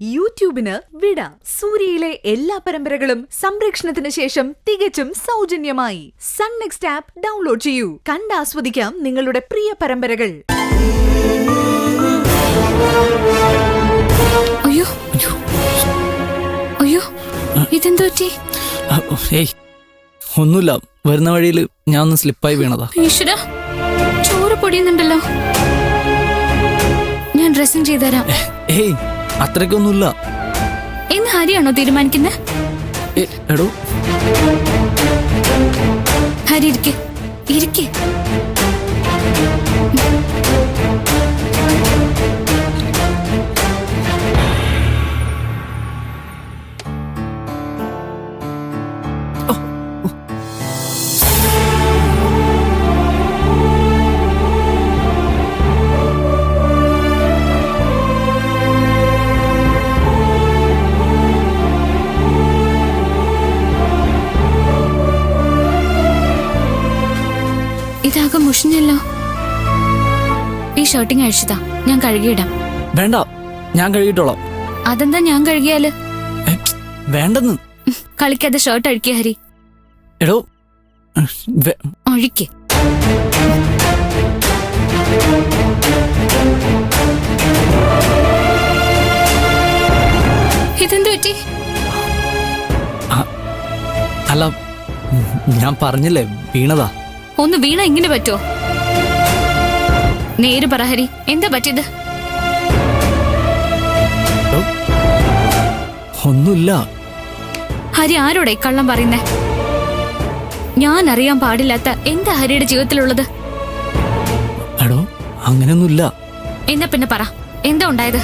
യൂട്യൂബിന് വിട. സൂര്യയിലെ എല്ലാ പരമ്പരകളും സംരക്ഷണത്തിന് ശേഷം തികച്ചും സൗജന്യമായി സൺ നെക്സ്റ്റ് ആപ്പ് ഡൗൺലോഡ് ചെയ്യൂ. കണ്ടാസ്വദിക്കാം നിങ്ങളുടെ പ്രിയ പരമ്പരകൾ. അയ്യോ അയ്യോ ഇതെന്തു പറ്റി? ഏയ് ഒന്നുമില്ല, വരുന്ന വഴിയിൽ ഞാൻ ഒന്ന് സ്ലിപ്പായി വീണതാ. ഈശ്വര, ചോറ് പൊടിയുന്നുണ്ടല്ലോ. ഞാൻ ഡ്രസ്സിങ് ചെയ്തുതരാം. ഏയ് അത്രയ്ക്കൊന്നുമില്ല. ഇന്ന് ഹരിയാണോ തീരുമാനിക്കുന്നത്? എടോ ഹരി ഇരിക്കെ ഇരിക്കെ. ഇതാകെ മുഷിഞ്ഞല്ലോ. ഈ ഷർട്ടിങ് അഴിച്ചതാ, ഞാൻ കഴുകിയിടാം. വേണ്ട, ഞാൻ കഴുകിട്ടോളാം. അതെന്താ ഞാൻ കഴുകിയാല്? വേണ്ടെന്ന്. കളിക്കാതെ ഷർട്ട് അഴിക്കുക ഹരി. എടോ അഴിക്ക്. ഇതെന്തു പറ്റി? അല്ല, ഞാൻ പറഞ്ഞില്ലേ വീണതാ. ഒന്ന് വീണ ഇങ്ങനെ പറ്റോ? നേര് പറ ഹരി, എന്താ പറ്റിയത്? ഒന്നുമില്ല. ഹരി ആരോടെ കള്ളം പറയുന്നേ? ഞാൻ അറിയാൻ പാടില്ലാത്ത എന്താ ഹരിയുടെ ജീവിതത്തിലുള്ളത്? എടോ അങ്ങനെയൊന്നുമില്ല. എന്നാ പിന്നെ പറ, എന്താ ഉണ്ടായത്?